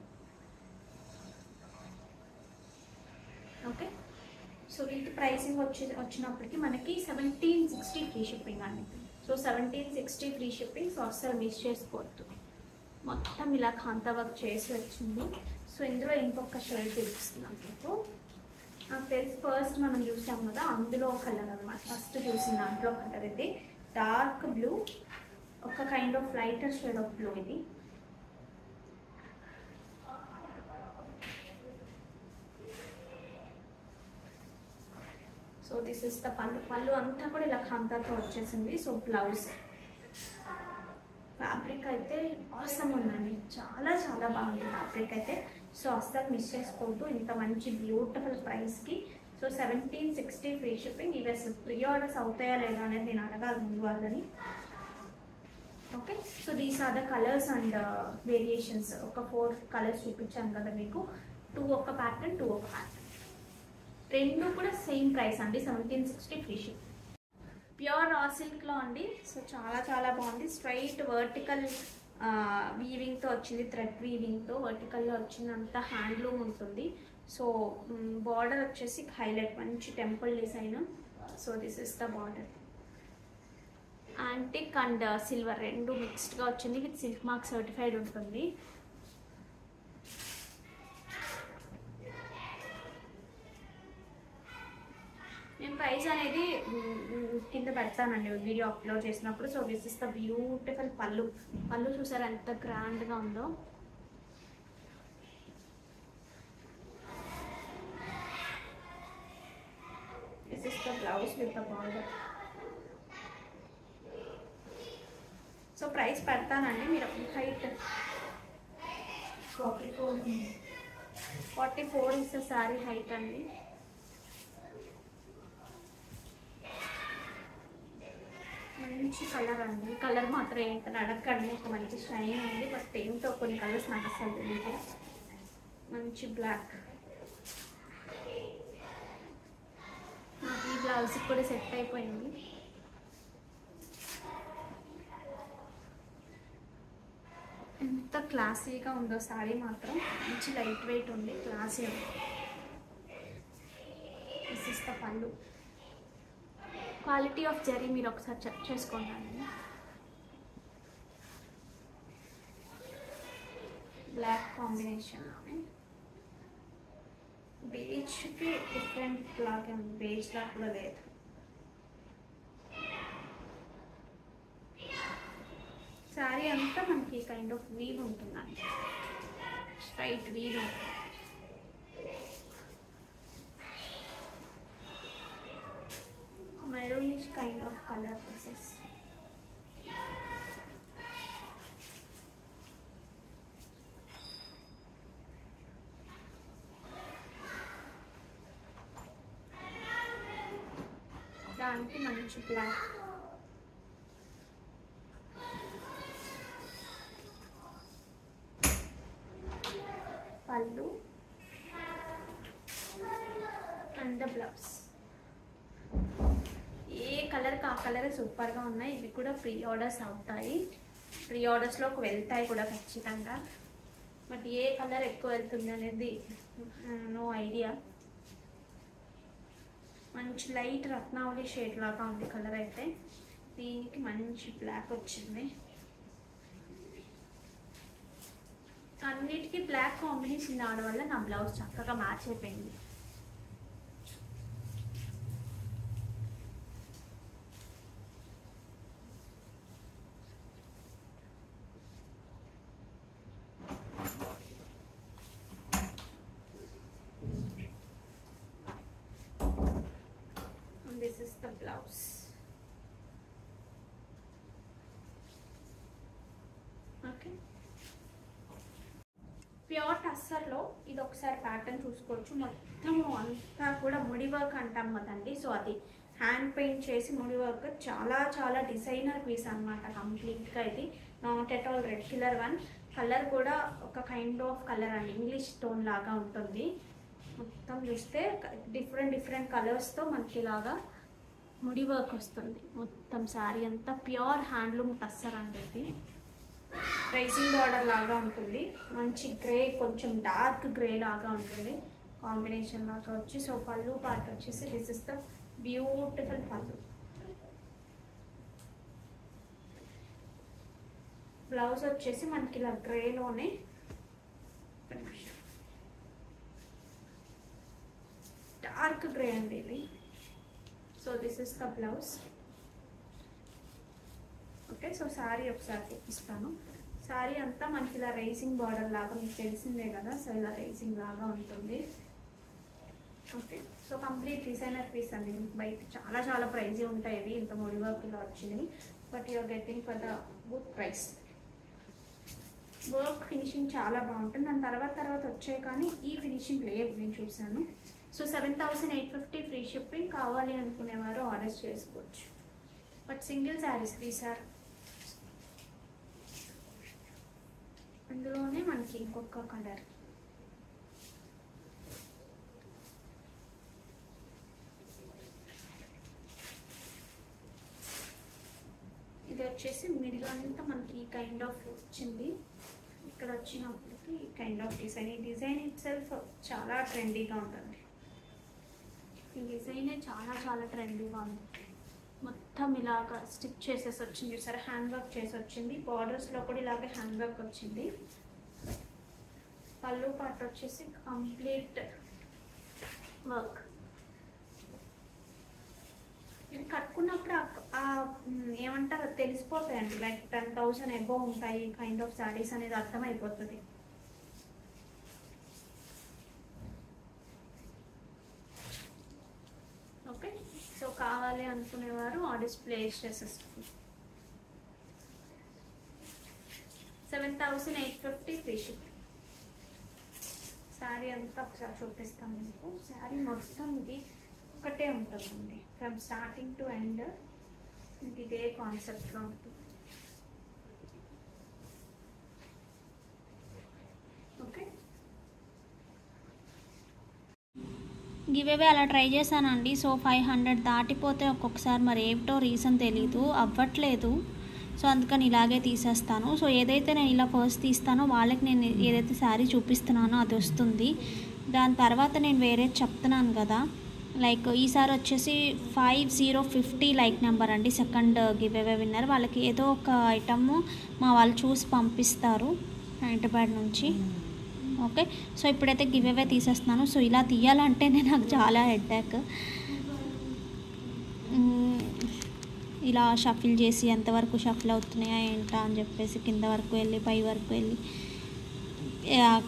A: ఓకే. సో వీటి ప్రైసింగ్ వచ్చినప్పటికీ మనకి 1760 ఫ్రీ షిప్పింగ్ అండి. So 1760 free shipping. సో అస్సలు మిస్ చేసుకోవద్దు. మొత్తం ఇలా కాంతా వర్క్ చేసి వచ్చింది. సో ఇందులో ఇంకొక షేడ్ చూపిస్తున్నాను మీకు. తెలుసు, ఫస్ట్ మనం చూసాం కదా, అందులో కలర్ అనమాట. ఫస్ట్ చూసిన దాంట్లో కలర్ ఇది డార్క్ బ్లూ, ఒక kind of lighter shade of blue ఇది. సో దిస్ ఇస్ ద పళ్ళు అంతా కూడా ఇలా కాంతాతో వచ్చేసింది. సో బ్లౌజ్ ఫ్యాబ్రిక్ అయితే ఆసమ్ ఉందండి, చాలా బాగుంది ఫ్యాబ్రిక్ అయితే. సో అస్సలు మిస్ చేసుకోవద్దు ఇంత మంచి బ్యూటిఫుల్ ప్రైస్కి. So 1760 free shipping. ఇవి అసలు ప్రీ ఆర్డర్స్ అవుతాయా లేదా అనేది నేను అడగాలి ముందు వాళ్ళని. Okay. So these are the colours and variations. ఒక 4 కలర్స్ చూపించాను కదా మీకు. 2 ఒక ప్యాటర్న్, 2 ఒక ప్యాటర్న్, రెండు కూడా సేమ్ ప్రైస్ అండి, 1760 ఫ్రీ షిప్పింగ్. ప్యూర్ రా సిల్క్లో అండి. సో చాలా బాగుంది. స్ట్రైట్ వర్టికల్ వీవింగ్తో వచ్చింది, థ్రెడ్ వీవింగ్తో వర్టికల్లో వచ్చిందంతా హ్యాండ్లూమ్ ఉంటుంది. సో బార్డర్ వచ్చేసి హైలైట్ మంచి temple design. So this is the border. Antique and silver రెండు మిక్స్డ్గా వచ్చింది. విత్ సిల్క్ మార్క్ సర్టిఫైడ్ ఉంటుంది. నేను ప్రైస్ అనేది కింద పెడతానండి వీడియో అప్లోడ్ చేసినప్పుడు. So this is the beautiful పళ్ళు. పళ్ళు చూసారా ఎంత గ్రాండ్గా ఉందో. This is the blouse with the border. So price పెడతానండి, మీరు హైట్ 44 ఇస్ శారీ హైట్ అండి. మంచి కలర్ అండి. కలర్ మాత్రం ఏంటని అడగండి, ఒక మంచి షైన్ ఉంది. బట్ ఏంటో కొన్ని కలర్స్ నాకు అసలు తెలియదు. మంచి బ్లాక్. నాకు ఈ బ్లౌజ్ కూడా సెట్ అయిపోయింది. ఎంత క్లాసీగా ఉందో శారీ మాత్రం. మంచి లైట్ వెయిట్ ఉంది, క్లాసీ ఉంది. దిస్ ఇస్ ద పళ్ళు. క్వాలిటీ ఆఫ్ జరీ మీరు ఒకసారి చెక్ చేసుకోండి. బ్లాక్ కాంబినేషన్లోనే బేజ్కి డిఫరెంట్ లాగా ఉంది, బేజ్ లా కూడా లేదు. శారీ అంతా మనకి కైండ్ ఆఫ్ వీవ్ ఉంటుందండి, స్ట్రైట్ వీవ్ ఉంటుంది. Maroonish kind of colour pieces. దానికి మంచి బ్లాక్. పళ్ళు అండ్ ద బ్లౌజ్. ఏ కలర్కి ఆ కలర్ సూపర్గా ఉన్నాయి. ఇవి కూడా ప్రీ ఆర్డర్స్ అవుతాయి, ప్రీ ఆర్డర్స్లోకి వెళ్తాయి కూడా ఖచ్చితంగా. బట్ ఏ కలర్ ఎక్కువ వెళ్తుంది అనేది నో ఐడియా. మంచి లైట్ రత్నావళి షేడ్ లాగా ఉంది కలర్ అయితే. దీనికి మంచి బ్లాక్ వచ్చింది. అన్నిటికీ బ్లాక్ కాంబినేషన్ రావడం వల్ల నా బ్లౌజ్ చక్కగా మ్యాచ్ అయిపోయింది. This is the blouse. Okay. Pure టస్సర్లో ఇది ఒకసారి ప్యాటర్న్ చూసుకోవచ్చు. మొత్తము అంతా కూడా ముడి వర్క్ అంటాం కదండి. సో అది హ్యాండ్ పెయింట్ చేసి ముడి వర్క్, చాలా చాలా డిజైనర్ పీస్ అనమాట కంప్లీట్గా. ఇది not at all regular one. Colour కూడా ఒక కైండ్ ఆఫ్ కలర్ అండి, ఇంగ్లీష్ టోన్ లాగా ఉంటుంది. మొత్తం చూస్తే డిఫరెంట్ డిఫరెంట్ కలర్స్తో మనకి ఇలాగా ముడి వర్క్ వస్తుంది. మొత్తం శారీ అంతా ప్యూర్ హ్యాండ్లూమ్ టస్సర్ అండి. ఇది రైసింగ్ బార్డర్ లాగా ఉంటుంది. మంచి గ్రే, కొంచెం డార్క్ గ్రే లాగా ఉంటుంది కాంబినేషన్ లాగా వచ్చి. సో పళ్ళు పార్ట్ వచ్చేసి దిస్ ఇస్ ద బ్యూటిఫుల్ పళ్ళు. బ్లౌజ్ వచ్చేసి మనకి ఇలా గ్రేలోనే డార్క్ గ్రే అండి ఇది. So this is the blouse. Okay, so sari ఒకసారి చూపిస్తాను. శారీ అంతా మనకి ఇలా రైసింగ్ బార్డర్ లాగా, మీకు తెలిసిందే కదా. సో ఇలా రైసింగ్ లాగా ఉంటుంది. Okay, so complete designer piece అండి. బయట చాలా చాలా ప్రైజీ ఉంటాయి ఇవి, ఇంత ముడి వర్క్ ఇలా వచ్చింది. But you're getting for the good price. Work finishing చాలా బాగుంటుంది. దాని తర్వాత వచ్చాయి, కానీ ఈ ఫినిషింగ్ లేదు నేను చూసాను. So 7,850 free shipping. కావాలి అనుకునేవారు ఆర్డర్ చేసుకోవచ్చు. బట్ సింగిల్ శారీస్ తీసారు. అందులోనే మనకి ఇంకొక కలర్, ఇది వచ్చేసి మిడిల్ అంతా మనకి ఈ కైండ్ ఆఫ్ వచ్చింది. ఇక్కడ వచ్చినప్పటికి ఈ కైండ్ ఆఫ్ డిజైన్. ఈ డిజైన్ ఇట్ సెల్ఫ్ చాలా ట్రెండీగా ఉంటుంది. ఈ డిజైనే చాలా చాలా ట్రెండీగా ఉంది. మొత్తం ఇలాగ స్టిచ్ చేసేసి వచ్చింది చూసారా, హ్యాండ్ వర్క్ చేసి వచ్చింది. బార్డర్స్లో కూడా ఇలాగే హ్యాండ్ వర్క్ వచ్చింది. పళ్ళు పార్ట్ వచ్చేసి కంప్లీట్ వర్క్. ఇది కట్టుకున్నప్పుడు ఏమంటారు తెలిసిపోతాయండి, లైక్ 10,000 ఎబో ఉంటాయి కైండ్ ఆఫ్ శారీస్ అనేది అర్థమైపోతుంది. ఓకే, సో కావాలి అనుకునేవారు ఆర్డర్స్ ప్లేస్ చేసేస్తారు. 7,850 ఫ్రీ షిప్. శారీ అంతా ఒకసారి చూపిస్తాను మీకు. శారీ మొత్తం ఇది ఒకటే ఉంటుందండి, ఫ్రమ్ స్టార్టింగ్ టు ఎండ్ ఇదే కాన్సెప్ట్లో ఉంటుంది. ఓకే,
B: గివేవే అలా ట్రై చేశానండి. సో 500 దాటిపోతే ఒక్కొక్కసారి మరి ఏమిటో రీజన్ తెలీదు, అవ్వట్లేదు. సో అందుకని ఇలాగే తీసేస్తాను. సో ఏదైతే నేను ఇలా ఫస్ట్ తీస్తానో వాళ్ళకి నేను ఏదైతే శారీ చూపిస్తున్నానో అది వస్తుంది. దాని తర్వాత నేను వేరే చెప్తున్నాను కదా, లైక్ ఈసారి వచ్చేసి 5050 లైక్ నెంబర్ అండి, సెకండ్ గివేవే విన్నర్. వాళ్ళకి ఏదో ఒక ఐటమ్ మా వాళ్ళు చూసి పంపిస్తారు హైదరాబాద్ నుంచి. ఓకే, సో ఇప్పుడైతే గివేవే తీసేస్తున్నాను. సో ఇలా తీయాలంటేనే నాకు చాలా హెడ్ఏక్. ఇలా షఫిల్ చేసి ఎంతవరకు షఫిల్ అవుతున్నాయా ఏంటా అని చెప్పేసి కింద వరకు వెళ్ళి పై వరకు వెళ్ళి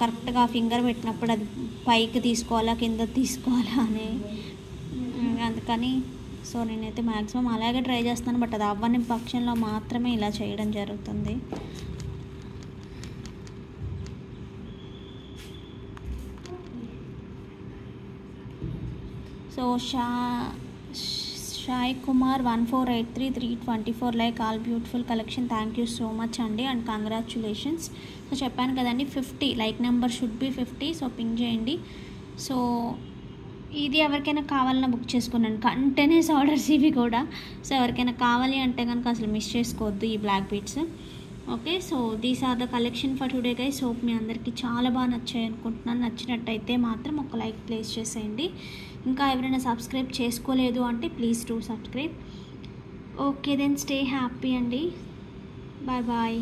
B: కరెక్ట్గా ఫింగర్ పెట్టినప్పుడు అది పైకి తీసుకోవాలా కింద తీసుకోవాలా అని, అందుకని సో నేనైతే మ్యాక్సిమం అలాగే ట్రై చేస్తాను. బట్ అది అవ్వని పక్షంలో మాత్రమే ఇలా చేయడం జరుగుతుంది. So Shai Kumar 1483324 like all beautiful collection, thank you so much అండి అండ్ కంగ్రాచ్యులేషన్స్. సో చెప్పాను కదండి 50 like number should be 50. So pink చేయండి. సో ఇది ఎవరికైనా కావాలన్నా బుక్ చేసుకున్నాను, కంటిన్యూస్ ఆర్డర్స్ ఇవి కూడా. సో ఎవరికైనా కావాలి అంటే కనుక అసలు మిస్ చేసుకోవద్దు ఈ black beads. Okay, so these are the collection for today guys. Hope మీ అందరికీ చాలా బాగా నచ్చాయి అనుకుంటున్నాను. నచ్చినట్టయితే మాత్రం ఒక లైక్ ప్లేస్ చేసేయండి. ఇంకా ఎవరైనా సబ్స్క్రైబ్ చేసుకోలేదు అంటే please do subscribe. Okay then stay happy అండి. Bye bye.